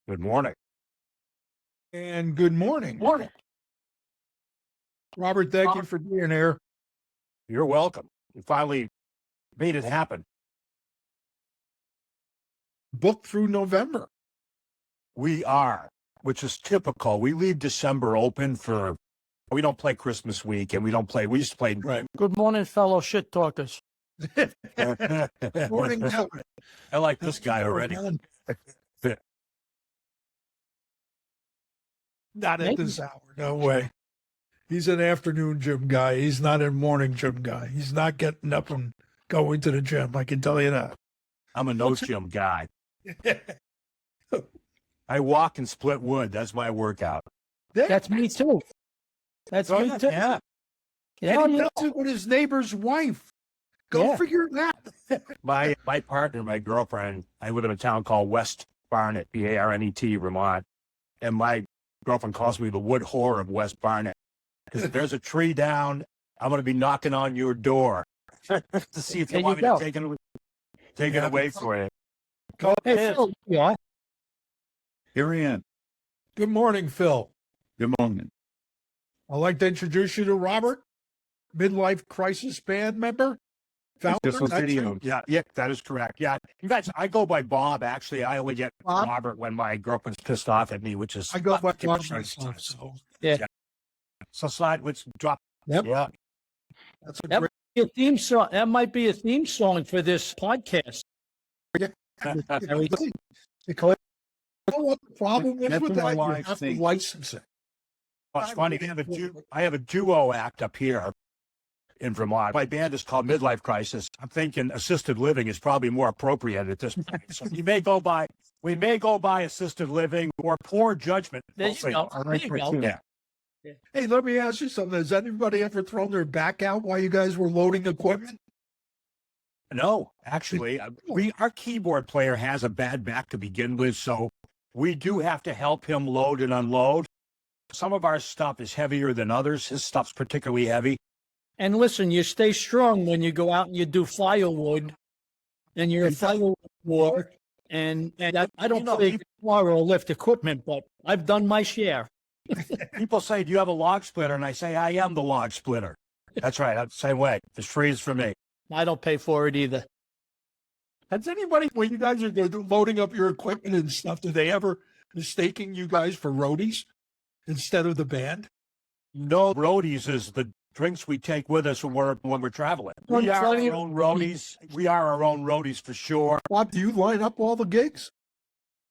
Good morning. And good morning. Morning. Robert, thank you for being here. You're welcome. You finally made it happen. Booked through November. We are, which is typical. We leave December open we don't play Christmas week and we used to play. Right. Good morning, fellow shit talkers. Morning, Howard. I like this guy already. Not at this hour. No way. He's an afternoon gym guy. He's not a morning gym guy. He's not getting up and going to the gym. I can tell you that. I'm a no gym guy. I walk and split wood. That's my workout. That's me too. That's me too. Yeah. And he does it with his neighbor's wife. Go figure that. My partner, my girlfriend, I live in a town called West Barnet, Barnet, Vermont. And my girlfriend calls me the wood whore of West Barnet. Because if there's a tree down, I'm going to be knocking on your door to see if you want me to take it away for you. Hey, Phil, Here I am. Good morning, Phil. Good morning. I'd like to introduce you to Robert, midlife crisis band member. Founder. Just a video. Yeah, that is correct. Yeah. In fact, I go by Bob. Actually, I only get Bob? Robert when my girlfriend's pissed off at me, which is I go by Bob 50% myself. So So slide, let's drop. Yep. Yeah. that's a that great. might be a theme song. That might be a theme song for this podcast. Because you know what the problem is That's with what my that? You wife have to thinks. license it. It's funny. I have a duo act up here in Vermont. My band is called Midlife Crisis. I'm thinking assisted living is probably more appropriate at this point. So we may go by assisted living or poor judgment. There you go. There you go. Yeah. Hey, let me ask you something. Has anybody ever thrown their back out while you guys were loading equipment? No, actually, our keyboard player has a bad back to begin with, so we do have to help him load and unload. Some of our stuff is heavier than others. His stuff's particularly heavy. And listen, you stay strong when you go out and you do firewood, and you're a firewood warrior. And I don't play guitar or lift equipment, but I've done my share. People say, "Do you have a log splitter?" And I say, "I am the log splitter." That's right. I'm the same way. It's free as for me. I don't pay for it either. Has anybody, when you guys are loading up your equipment and stuff, do they ever mistaking you guys for roadies instead of the band? No, roadies is the drinks we take with us when we're traveling. We are our own roadies. We are our own roadies for sure. Bob, do you line up all the gigs?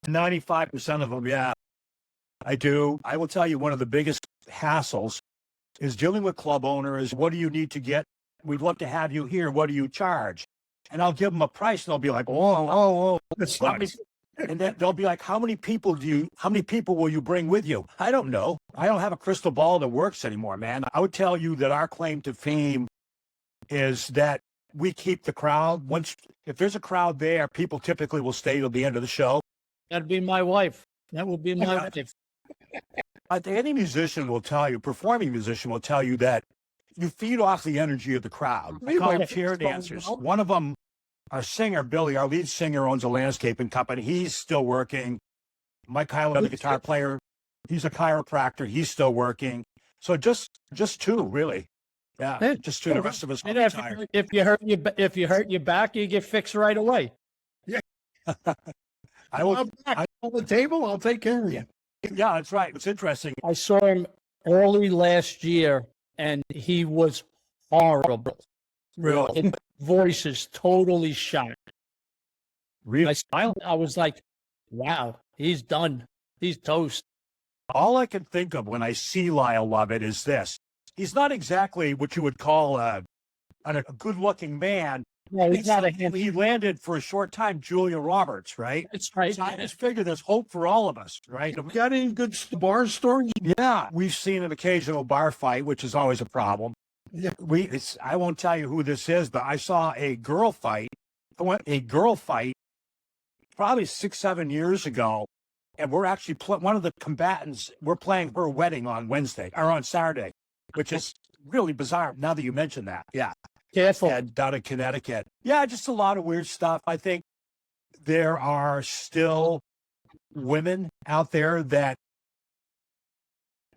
95% of them, yeah. I do. I will tell you, one of the biggest hassles is dealing with club owners. What do you need to get? We'd love to have you here. What do you charge? And I'll give them a price, and they'll be like, "Oh." That's And then they'll be like, how many people will you bring with you? I don't know. I don't have a crystal ball that works anymore, man. I would tell you that our claim to fame is that we keep the crowd. If there's a crowd there, people typically will stay till the end of the show. That'd be my wife. That would be my wife. Any musician will tell you, performing musician will tell you that you feed off the energy of the crowd. We call them chair dancers. One of them, our singer, Billy, our lead singer, owns a landscaping company. He's still working. Mike Hyland, the guitar player, he's a chiropractor. He's still working. So just two, really. Yeah, just two. The rest of us are retired. If you hurt your back, you get fixed right away. Yeah. On the table, I'll take care of you. Yeah, that's right. It's interesting. I saw him early last year, and he was horrible. Really? His voice is totally shot. Really? I smiled. I was like, wow, he's done. He's toast. All I can think of when I see Lyle Lovett is this. He's not exactly what you would call a good-looking man. No, he's not He landed for a short time, Julia Roberts, right? That's right. So I just figure there's hope for all of us, right? Got any good bar stories? Yeah, we've seen an occasional bar fight, which is always a problem. Yeah. I won't tell you who this is, but I saw a girl fight probably 6-7 years ago, and we're actually one of the combatants. We're playing her wedding on Saturday, which is really bizarre. Now that you mention that, yeah. Careful. And down in Connecticut. Yeah, just a lot of weird stuff. I think there are still women out there that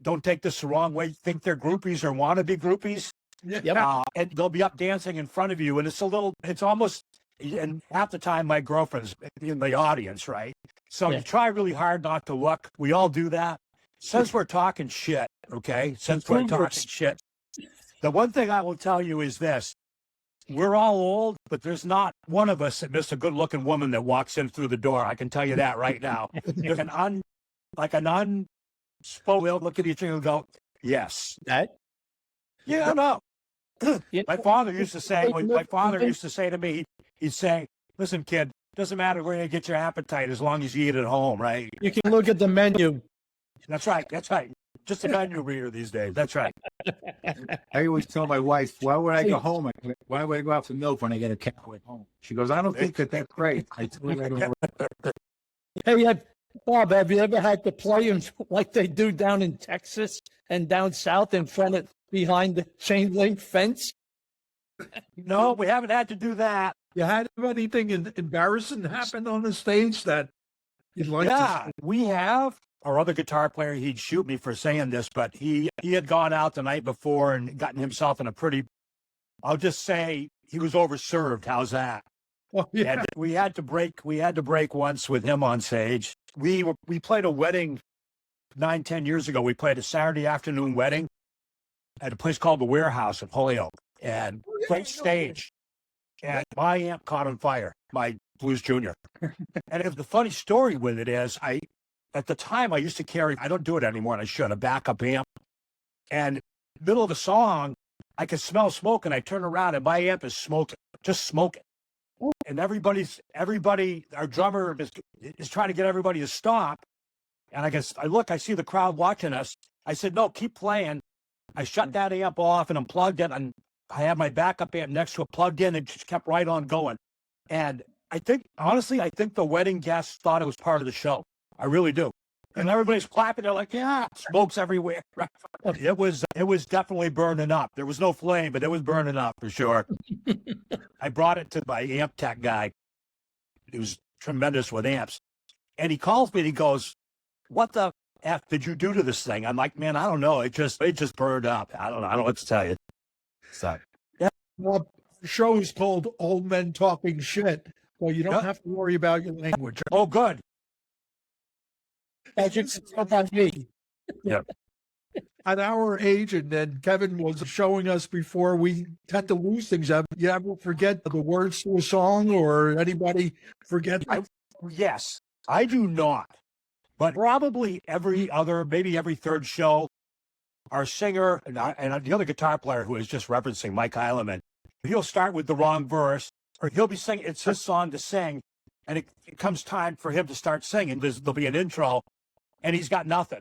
don't take this the wrong way, think they're groupies or want to be groupies. Yep. And they'll be up dancing in front of you. And it's almost, and half the time my girlfriend's in the audience, right? So Yeah. you try really hard not to look. We all do that. Since we're talking shit, okay? Since we're talking shit, the one thing I will tell you is this. We're all old, but there's not one of us that missed a good-looking woman that walks in through the door. I can tell you that right now. There's an unspoken look at each other and go, yes. That? Yeah, no. You My know, father used to say, to me, he'd say, listen, kid, doesn't matter where you get your appetite as long as you eat at home, right? you can look at the menu. That's right. Just a menu reader these days. That's right. I always tell my wife, why would I go home? Why would I go out for milk when I get a cat at home? She goes, I don't think that's great. I tell her I don't know. Hey, Bob, have you ever had to play in like they do down in Texas and down south behind the chain link fence? No, we haven't had to do that. You had anything embarrassing happen on the stage that you'd like to? We have. Our other guitar player, he'd shoot me for saying this, but he had gone out the night before and gotten himself in a pretty, I'll just say he was overserved. How's that? Well, yeah. And we had to break once with him on stage. We played a wedding 9-10 years ago. We played a Saturday afternoon wedding at a place called the Warehouse in Holyoke, and great stage. And my amp caught on fire, my Blues Junior. And the funny story with it is, at the time I used to carry, I don't do it anymore, and I should, a backup amp. And middle of the song, I could smell smoke, and I turn around, and my amp is smoking, just smoking. And everybody, our drummer is trying to get everybody to stop. And I see the crowd watching us. I said, no, keep playing. I shut that amp off and unplugged it, and I had my backup amp next to it plugged in and just kept right on going. And I think the wedding guests thought it was part of the show. I really do. And everybody's clapping. They're like, yeah, smoke's everywhere. It was definitely burning up. There was no flame, but it was burning up for sure. I brought it to my amp tech guy. He was tremendous with amps. And he calls me and he goes, what the F did you do to this thing? I'm like, man, I don't know. It just burned up. I don't know what to tell you. So, yeah. Well, the show is called Old Men Talking Shit. Well, you don't have to worry about your language. Oh, good. As you can tell by me. Yeah. At our age, and then Kevin was showing us before, we tend to lose things. You ever forget the words to a song, or anybody forget? Yes, I do not. But probably maybe every third show, our singer and the other guitar player who is just referencing Mike Heileman, he'll start with the wrong verse, or he'll be singing, it's his song to sing, and it comes time for him to start singing. There'll be an intro, and he's got nothing.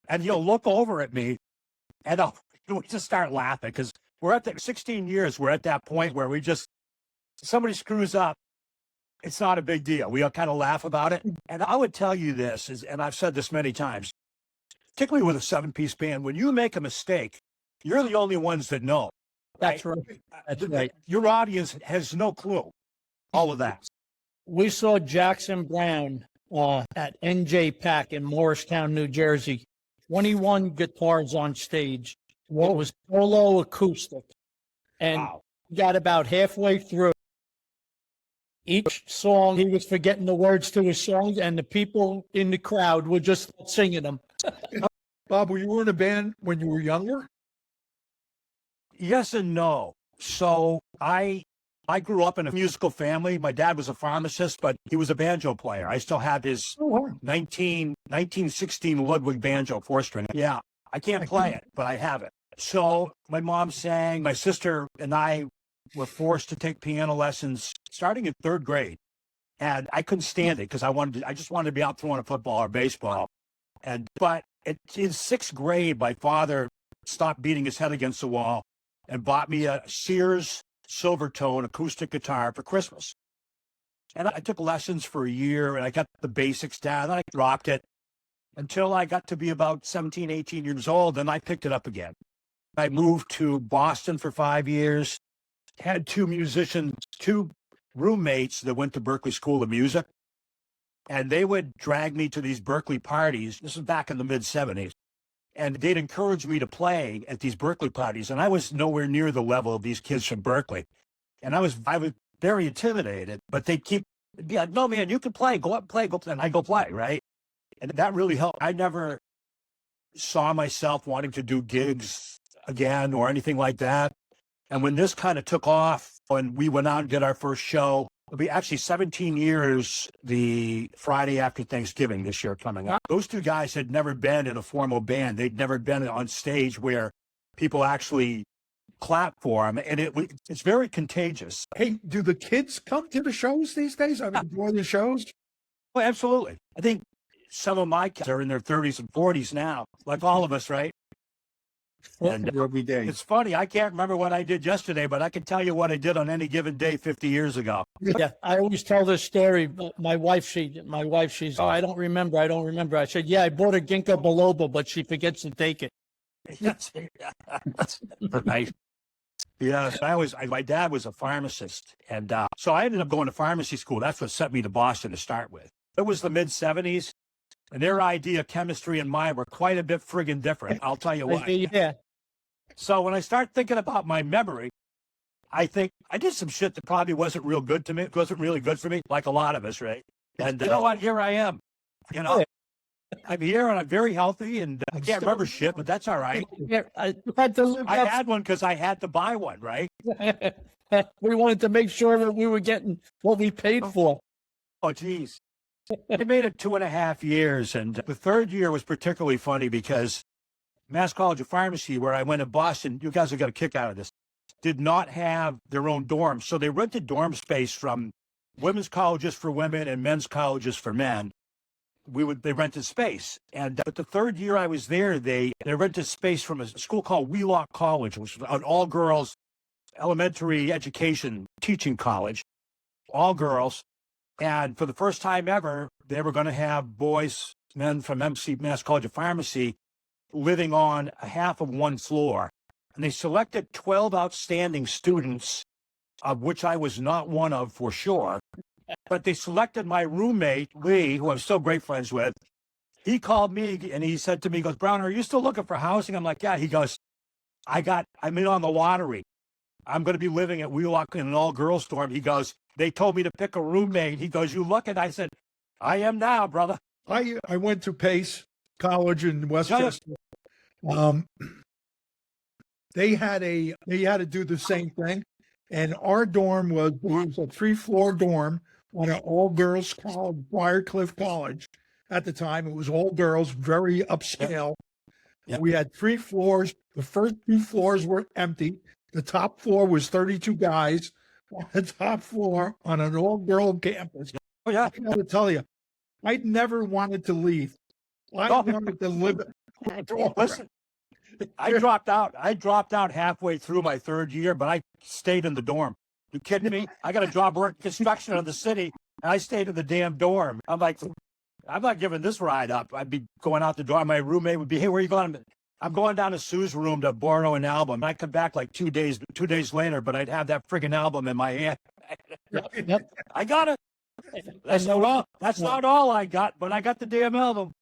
And he'll look over at me, and we just start laughing, because we're at 16 years, we're at that point where somebody screws up, it's not a big deal. We all kind of laugh about it. And I would tell you this, and I've said this many times, particularly with a 7-piece band, when you make a mistake, you're the only ones that know. That's right. That's right. Your audience has no clue. All of that. We saw Jackson Brown at NJ Pack in Morristown, New Jersey. 21 guitars on stage. It was solo acoustic. And got about halfway through. Each song, he was forgetting the words to his songs, and the people in the crowd were just singing them. Bob, were you in a band when you were younger? Yes and no. So I grew up in a musical family. My dad was a pharmacist, but he was a banjo player. I still have his 1916 Ludwig banjo 4-string. Yeah, I can't play it, but I have it. So my mom sang. My sister and I were forced to take piano lessons starting in 3rd grade. And I couldn't stand it because I just wanted to be out throwing a football or baseball. But in 6th grade, my father stopped beating his head against the wall and bought me a Sears Silvertone acoustic guitar for Christmas. And I took lessons for a year, and I got the basics down, and I dropped it until I got to be about 17, 18 years old, and I picked it up again. I moved to Boston for 5 years, had two roommates that went to Berklee School of Music. and they would drag me to these Berkeley parties. This was back in the mid-'70s. And they'd encourage me to play at these Berkeley parties. And I was nowhere near the level of these kids from Berkeley. And I was very intimidated, but they'd be like, no, man, you can play, go up and play, and I go play, right? And that really helped. I never saw myself wanting to do gigs again or anything like that. And when this kind of took off, when we went out and did our first show, it'll be actually 17 years the Friday after Thanksgiving this year coming up. Those two guys had never been in a formal band. They'd never been on stage where people actually clap for them. And it's very contagious. Hey, do the kids come to the shows these days? I mean, enjoy the shows? Well, absolutely. I think some of my kids are in their 30s and 40s now, like all of us, right? And Every day. it's funny. I can't remember what I did yesterday, but I can tell you what I did on any given day 50 years ago. Yeah, I always tell this story. My wife, she's, oh, I don't remember. I said, yeah, I bought a ginkgo biloba, but she forgets to take it. Yes. Right. Yes, my dad was a pharmacist. And so I ended up going to pharmacy school. That's what sent me to Boston to start with. It was the mid-'70s. And their idea of chemistry and mine were quite a bit friggin' different. I'll tell you what. Yeah. So when I start thinking about my memory, I think I did some shit that probably wasn't real good to me. It wasn't really good for me, like a lot of us, right? And you know what? Here I am. You know, I'm here and I'm very healthy and I can't remember shit, but that's all right. Yeah, I had to live I had one because I had to buy one, right? We wanted to make sure that we were getting what we paid for. Oh, geez. I made it 2.5 years, and the third year was particularly funny because Mass College of Pharmacy, where I went in Boston, you guys will get a kick out of this, did not have their own dorms. So they rented dorm space from women's colleges for women and men's colleges for men. They rented space. And but the third year I was there, they rented space from a school called Wheelock College, which was an all-girls elementary education teaching college, all girls. And for the first time ever, they were going to have men from Mass College of Pharmacy, living on a half of one floor. And they selected 12 outstanding students, of which I was not one of for sure. But they selected my roommate, Lee, who I'm still great friends with. He called me and he said to me, he goes, Brown, are you still looking for housing? I'm like, yeah. He goes, I'm in on the lottery. I'm going to be living at Wheelock in an all-girls dorm. He goes, they told me to pick a roommate. He goes, you looking? I said, I am now, brother. I went to Pace College in Westchester. They had to do the same thing. And our dorm was a 3-floor dorm on an all-girls college, Briarcliff College. At the time, it was all girls, very upscale. Yep. We had 3 floors. The first 2 floors were empty. The top floor was 32 guys on the top floor on an all-girl campus. Oh, yeah. I got to tell you, I never wanted to leave. I wanted to live. Listen, I dropped out halfway through my third year, but I stayed in the dorm. You kidding me? I got a job working construction in the city, and I stayed in the damn dorm. I'm like, I'm not giving this ride up. I'd be going out the door. My roommate would be, hey, where are you going? I'm going down to Sue's room to borrow an album. I'd come back like 2 days later, but I'd have that friggin' album in my hand. Yep. I got it. That's not all I got, but I got the damn album.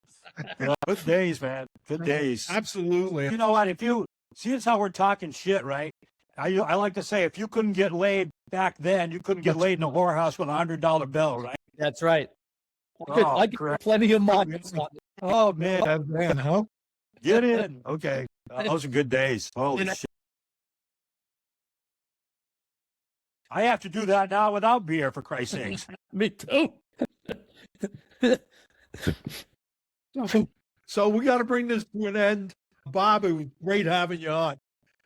Good days, man. Good days. Absolutely. You know what? If you see, it's how we're talking shit, right? I like to say, if you couldn't get laid back then, you couldn't get laid in a whorehouse with $100 bill, right? That's right. Oh, I get plenty of money. Oh, man. Man, huh? Get in. Okay. Those are good days. Holy shit. I have to do that now without beer, for Christ's sakes. Me too. So we got to bring this to an end. Bob, it was great having you on.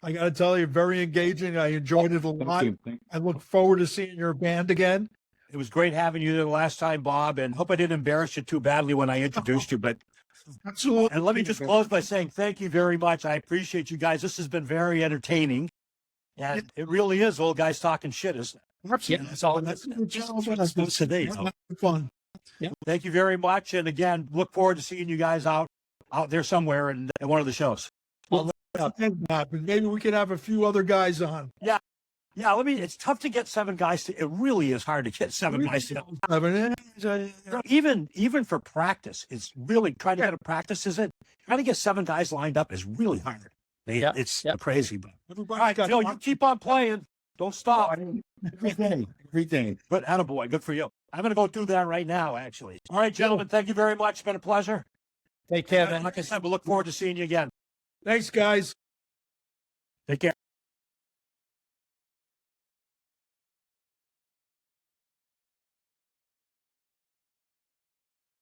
I got to tell you, very engaging. I enjoyed it a lot. I look forward to seeing your band again. It was great having you the last time, Bob, and hope I didn't embarrass you too badly when I introduced you. But Absolutely. And let me just close by saying thank you very much. I appreciate you guys. This has been very entertaining. And it really is old guys talking shit, isn't it? Absolutely. That's all. That's today. So. Fun. Thank you very much. And again, look forward to seeing you guys out there somewhere in one of the shows. Maybe we could have a few other guys on. Yeah. Yeah, it's tough to get 7 guys to, it really is hard to get 7 guys to. Even for practice, it's really trying to get a practice, trying to get 7 guys lined up is really hard. It's crazy. But all right, Phil, you keep on playing. Don't stop. Every day. But attaboy, good for you. I'm going to go do that right now, actually. All right, gentlemen, thank you very much. It's been a pleasure. Take care, And man. like I said, we'll look forward to seeing you again. Thanks, guys. Take care.